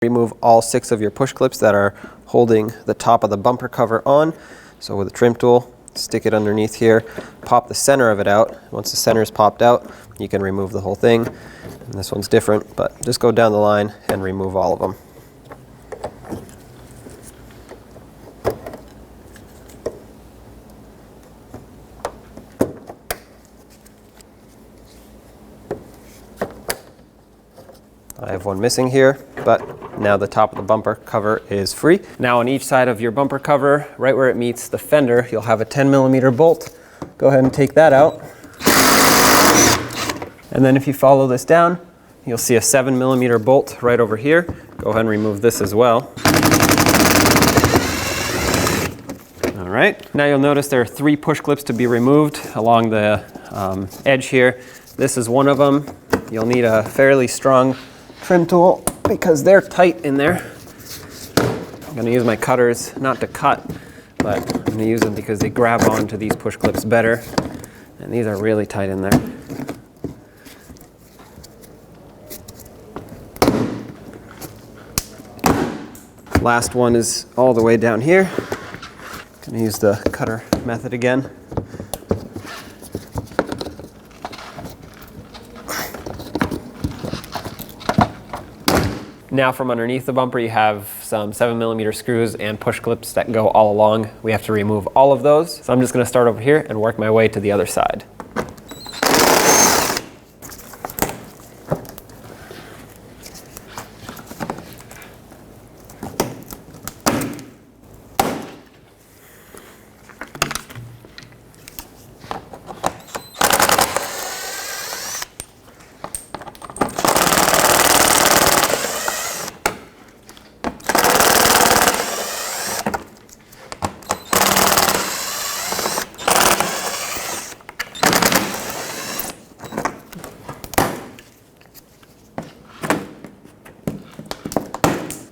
Remove all 6 of your push clips that are holding the top of the bumper cover on. So with a trim tool, stick it underneath here, pop the center of it out. Once the center is popped out, you can remove the whole thing. And this one's different, but just go down the line and remove all of them. I have one missing here, but now the top of the bumper cover is free. Now on each side of your bumper cover, right where it meets the fender, you'll have a 10mm bolt. Go ahead and take that out. And then if you follow this down, you'll see a 7mm bolt right over here. Go ahead and remove this as well. All right, now you'll notice there are 3 push clips to be removed along the edge here. This is one of them. You'll need a fairly strong trim tool because they're tight in there. I'm going to use my cutters not to cut, but I'm going to use them because they grab onto these push clips better. And these are really tight in there. Last one is all the way down here. I'm going to use the cutter method again. Now from underneath the bumper, you have some 7mm screws and push clips that go all along. We have to remove all of those. So I'm just going to start over here and work my way to the other side.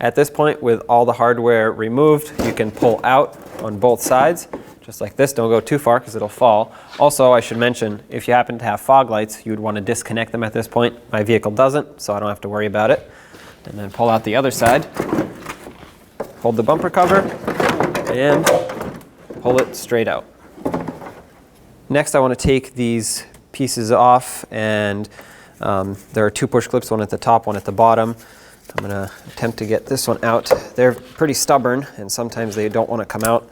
At this point, with all the hardware removed, you can pull out on both sides, just like this. Don't go too far because it'll fall. Also, I should mention, if you happen to have fog lights, you would want to disconnect them at this point. My vehicle doesn't, so I don't have to worry about it. And then pull out the other side. Hold the bumper cover and pull it straight out. Next, I want to take these pieces off, and there are 2 push clips, one at the top, one at the bottom. I'm going to attempt to get this one out. They're pretty stubborn, and sometimes they don't want to come out.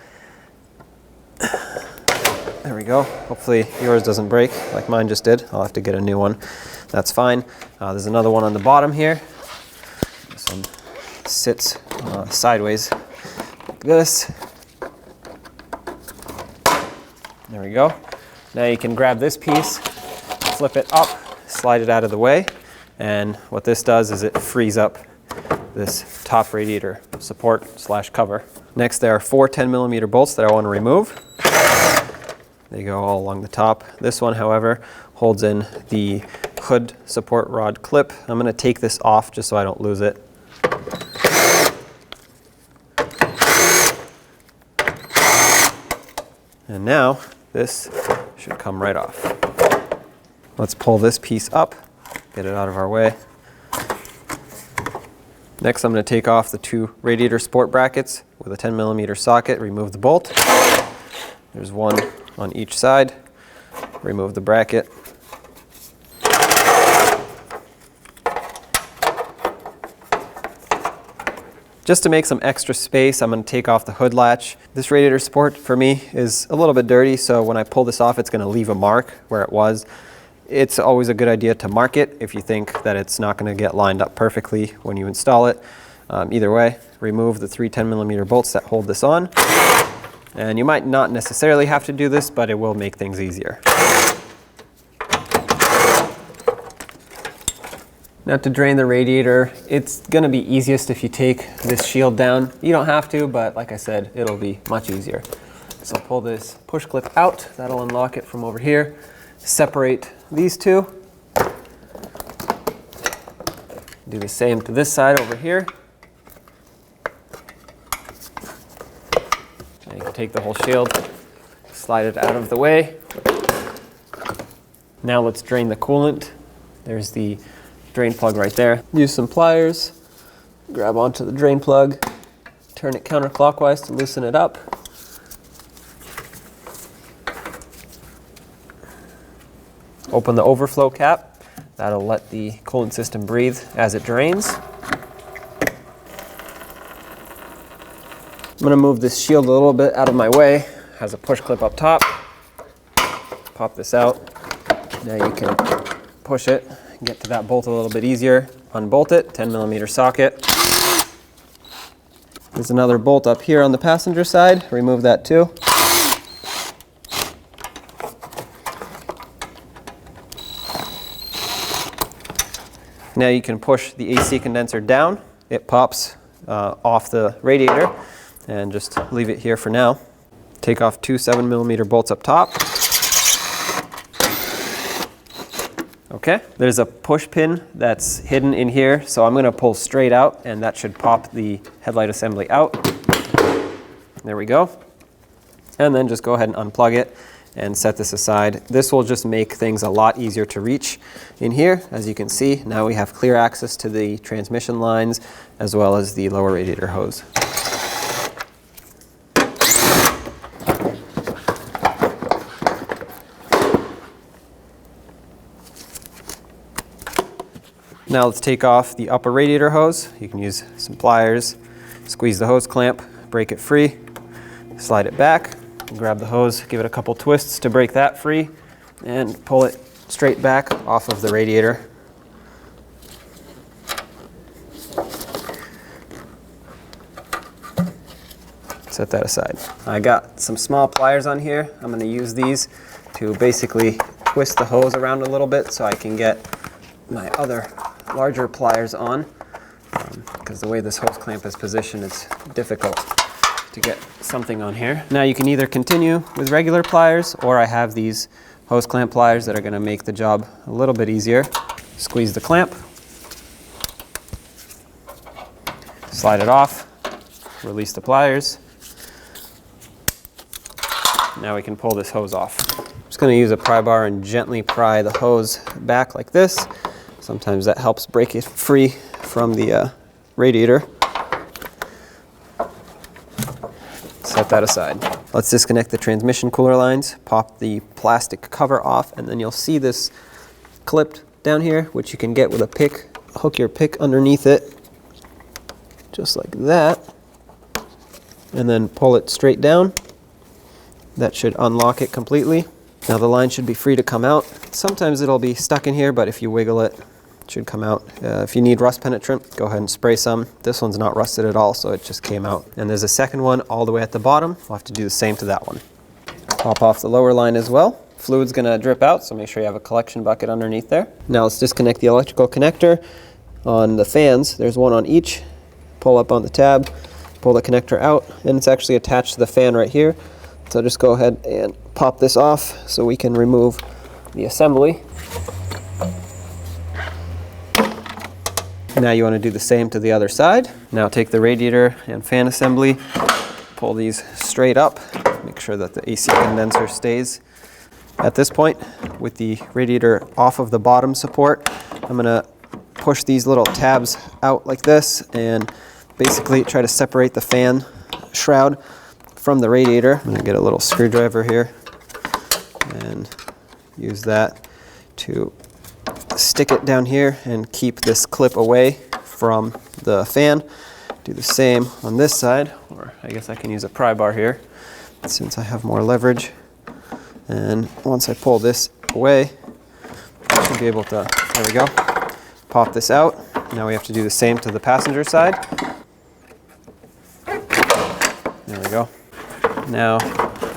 There we go. Hopefully yours doesn't break like mine just did. I'll have to get a new one. That's fine. There's another one on the bottom here. This one sits sideways like this. There we go. Now you can grab this piece, flip it up, slide it out of the way. And what this does is it frees up this top radiator support slash cover. Next, there are 4 10mm bolts that I want to remove. They go all along the top. This one, however, holds in the hood support rod clip. I'm going to take this off just so I don't lose it. And now this should come right off. Let's pull this piece up. Get it out of our way. Next, I'm going to take off the 2 radiator support brackets with a 10mm socket, remove the bolt. There's one on each side. Remove the bracket. Just to make some extra space, I'm going to take off the hood latch. This radiator support for me is a little bit dirty, so when I pull this off, it's going to leave a mark where it was. It's always a good idea to mark it if you think that it's not going to get lined up perfectly when you install it. Either way, remove the 3 10mm bolts that hold this on. And you might not necessarily have to do this, but it will make things easier. Now to drain the radiator, it's going to be easiest if you take this shield down. You don't have to, but like I said, it'll be much easier. So pull this push clip out. That'll unlock it from over here. Separate these 2. Do the same to this side over here. Now you can take the whole shield, slide it out of the way. Now let's drain the coolant. There's the drain plug right there. Use some pliers grab onto the drain plug, turn it counterclockwise to loosen it up. Open the overflow cap. That'll let the coolant system breathe as it drains. I'm going to move this shield a little bit out of my way. It has a push clip up top. Pop this out. Now you can push it, get to that bolt a little bit easier. Unbolt it, 10mm socket. There's another bolt up here on the passenger side. Remove that too. Now you can push the AC condenser down. It pops off the radiator, and just leave it here for now. Take off 2 7mm bolts up top. Okay, there's a push pin that's hidden in here, so I'm going to pull straight out, and that should pop the headlight assembly out. There we go. And then just go ahead and unplug it and set this aside. This will just make things a lot easier to reach in here. As you can see, now we have clear access to the transmission lines as well as the lower radiator hose. Now let's take off the upper radiator hose. You can use some pliers, squeeze the hose clamp, break it free, slide it back, grab the hose, give it a couple twists to break that free, and pull it straight back off of the radiator. Set that aside. I got some small pliers on here. I'm going to use these to basically twist the hose around a little bit so I can get my other larger pliers on, because the way this hose clamp is positioned, it's difficult to get something on here. Now you can either continue with regular pliers, or I have these hose clamp pliers that are going to make the job a little bit easier. Squeeze the clamp, slide it off, release the pliers. Now we can pull this hose off. I'm just going to use a pry bar and gently pry the hose back like this. Sometimes that helps break it free from the radiator. Set that aside. Let's disconnect the transmission cooler lines, pop the plastic cover off, and then you'll see this clipped down here, which you can get with a pick. Hook your pick underneath it, just like that, and then pull it straight down. That should unlock it completely. Now the line should be free to come out. Sometimes it'll be stuck in here, but if you wiggle it, it should come out. If you need rust penetrant, go ahead and spray some. This one's not rusted at all, so it just came out. And there's a second one all the way at the bottom. We'll have to do the same to that one. Pop off the lower line as well. Fluid's gonna drip out, so make sure you have a collection bucket underneath there. Now let's disconnect the electrical connector on the fans. There's one on each. Pull up on the tab, pull the connector out, and it's actually attached to the fan right here. So just go ahead and pop this off so we can remove the assembly. Now you want to do the same to the other side. Now take the radiator and fan assembly, pull these straight up, make sure that the AC condenser stays. At this point, with the radiator off of the bottom support, I'm going to push these little tabs out like this and basically try to separate the fan shroud from the radiator. I'm going to get a little screwdriver here and use that to stick it down here and keep this clip away from the fan. Do the same on this side, or I guess I can use a pry bar here since I have more leverage. And once I pull this away, I should be able to, there we go, pop this out. Now we have to do the same to the passenger side. There we go. Now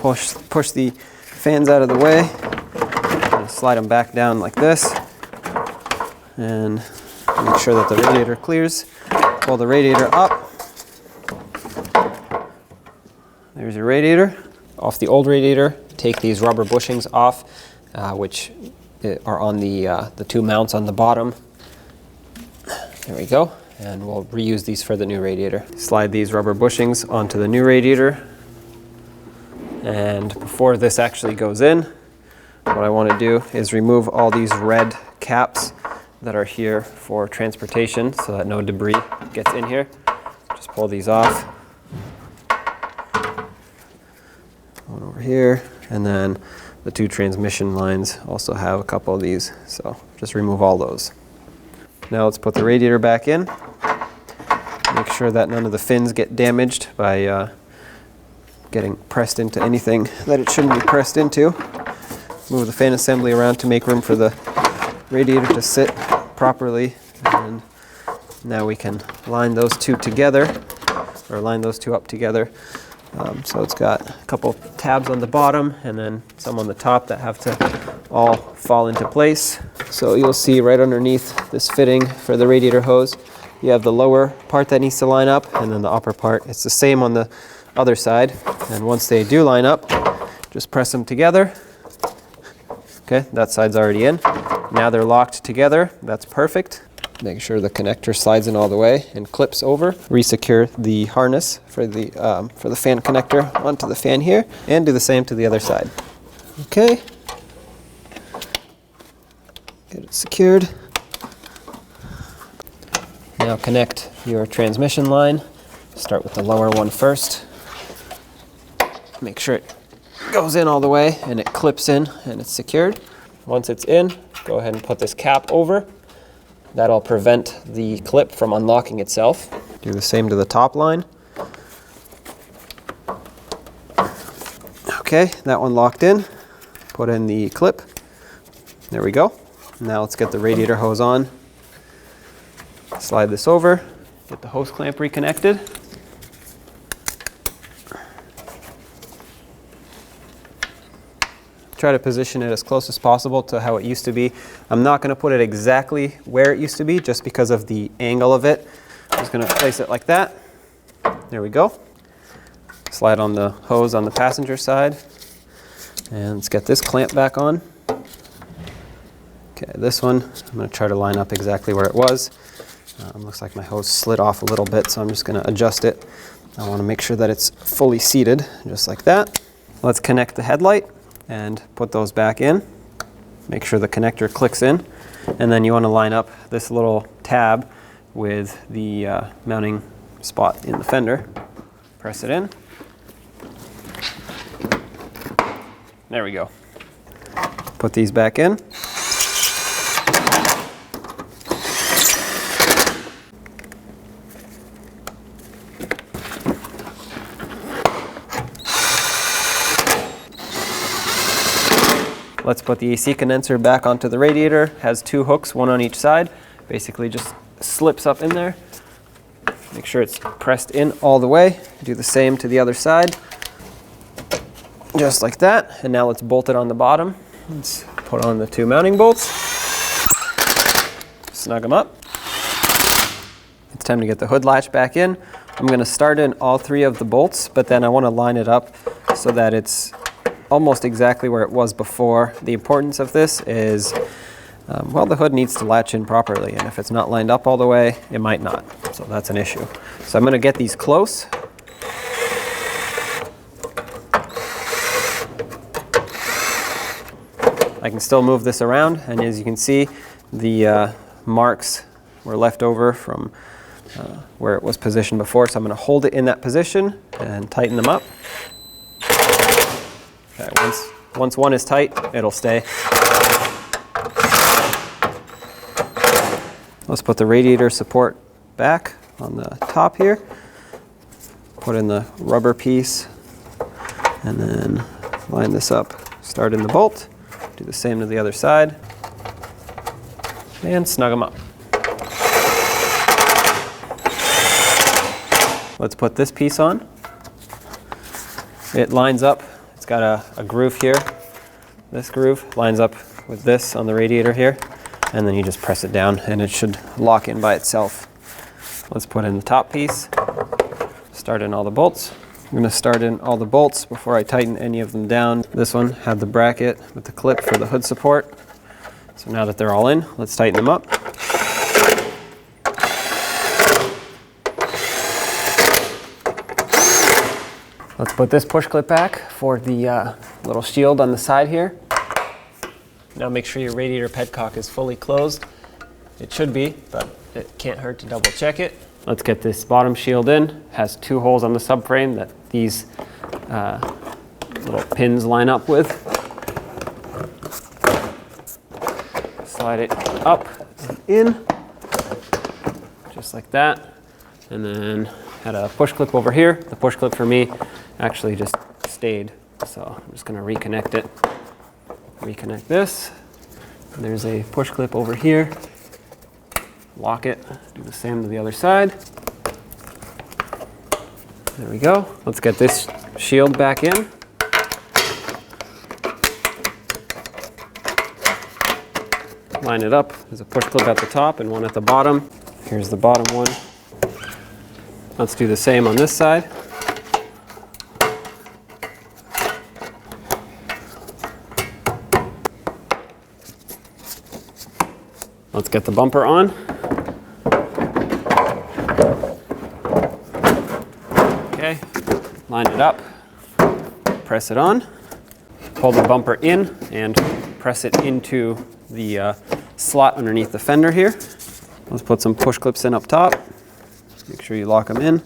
push the fans out of the way and slide them back down like this, and make sure that the radiator clears. Pull the radiator up. There's your radiator. Off the old radiator, take these rubber bushings off, which are on the two mounts on the bottom. There we go. And we'll reuse these for the new radiator. Slide these rubber bushings onto the new radiator. And before this actually goes in, what I want to do is remove all these red caps that are here for transportation so that no debris gets in here. Just pull these off. One over here, and then the 2 transmission lines also have a couple of these, so just remove all those. Now let's put the radiator back in. Make sure that none of the fins get damaged by getting pressed into anything that it shouldn't be pressed into. Move the fan assembly around to make room for the radiator to sit properly, and now we can line those 2 together, or line those 2 up together. So it's got a couple tabs on the bottom and then some on the top that have to all fall into place. So you'll see right underneath this fitting for the radiator hose, you have the lower part that needs to line up, and then the upper part. It's the same on the other side, and once they do line up, just press them together. Okay, that side's already in. Now they're locked together. That's perfect. Make sure the connector slides in all the way and clips over. Resecure the harness for the fan connector onto the fan here, and do the same to the other side. Okay. Get it secured. Now connect your transmission line. Start with the lower one first. Make sure it goes in all the way and it clips in and it's secured. Once it's in, go ahead and put this cap over. That'll prevent the clip from unlocking itself. Do the same to the top line. Okay, that one locked in. Put in the clip. There we go. Now let's get the radiator hose on. Slide this over. Get the hose clamp reconnected. Try to position it as close as possible to how it used to be. I'm not going to put it exactly where it used to be just because of the angle of it. I'm just going to place it like that. There we go. Slide on the hose on the passenger side. And let's get this clamp back on. Okay, this one, I'm going to try to line up exactly where it was. Looks like my hose slid off a little bit, so I'm just going to adjust it. I want to make sure that it's fully seated, just like that. Let's connect the headlight and put those back in. Make sure the connector clicks in, and then you want to line up this little tab with the mounting spot in the fender. Press it in. There we go. Put these back in. Let's put the AC condenser back onto the radiator. Has 2 hooks, one on each side. Basically just slips up in there. Make sure it's pressed in all the way. Do the same to the other side. Just like that. And now let's bolt it on the bottom. Let's put on the 2 mounting bolts. Snug them up. It's time to get the hood latch back in. I'm going to start in all 3 of the bolts, but then I want to line it up so that it's almost exactly where it was before. The importance of this is, well, the hood needs to latch in properly, and if it's not lined up all the way, it might not. So that's an issue. So I'm going to get these close. I can still move this around, and as you can see, the marks were left over from where it was positioned before. So I'm going to hold it in that position and tighten them up. Okay, once one is tight, it'll stay. Let's put the radiator support back on the top here. Put in the rubber piece and then line this up. Start in the bolt. Do the same to the other side. And snug them up. Let's put this piece on. It lines up. It's got a groove here. This groove lines up with this on the radiator here, and then you just press it down and it should lock in by itself. Let's put in the top piece. Start in all the bolts. I'm going to start in all the bolts before I tighten any of them down. This one had the bracket with the clip for the hood support. So now that they're all in, let's tighten them up. Let's put this push clip back for the little shield on the side here. Now make sure your radiator petcock is fully closed. It should be, but it can't hurt to double check it. Let's get this bottom shield in. It has 2 holes on the subframe that these little pins line up with. Slide it up and in, just like that. And then had a push clip over here. The push clip for me actually just stayed, so I'm just going to reconnect it. Reconnect this. And there's a push clip over here. Lock it. Do the same to the other side. There we go. Let's get this shield back in. Line it up. There's a push clip at the top and one at the bottom. Here's the bottom one. Let's do the same on this side. Let's get the bumper on. Okay, line it up, press it on, pull the bumper in and press it into the slot underneath the fender here. Let's put some push clips in up top. Make sure you lock them in.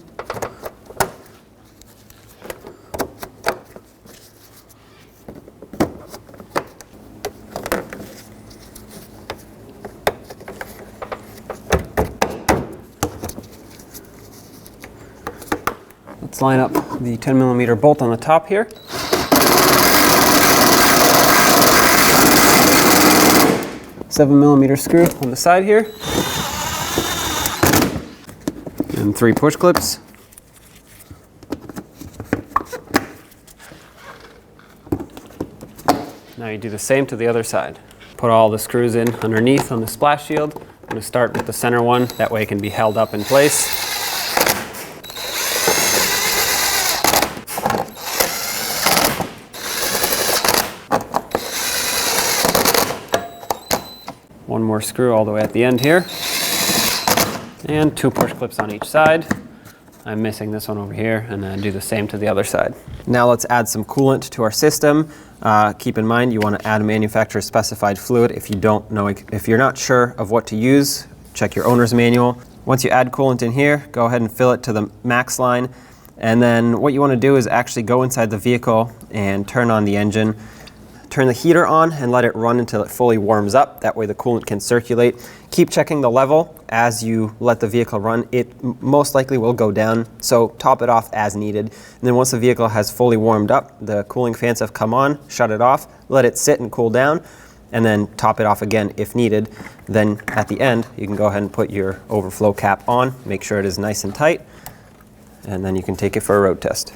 Let's line up the 10mm bolt on the top here. Seven millimeter screw on the side here. And 3 push clips. Now you do the same to the other side. Put all the screws in underneath on the splash shield. I'm going to start with the center one, that way it can be held up in place. One more screw all the way at the end here. And 2 push clips on each side. I'm missing this one over here, and then do the same to the other side. Now let's add some coolant to our system. Keep in mind you want to add a manufacturer specified fluid. If you're not sure of what to use, check your owner's manual. Once you add coolant in here, go ahead and fill it to the max line. And then what you want to do is actually go inside the vehicle and turn on the engine. Turn the heater on and let it run until it fully warms up. That way the coolant can circulate. Keep checking the level as you let the vehicle run. It most likely will go down, so top it off as needed. And then once the vehicle has fully warmed up, the cooling fans have come on, shut it off, let it sit and cool down, and then top it off again if needed. Then at the end, you can go ahead and put your overflow cap on, make sure it is nice and tight, and then you can take it for a road test.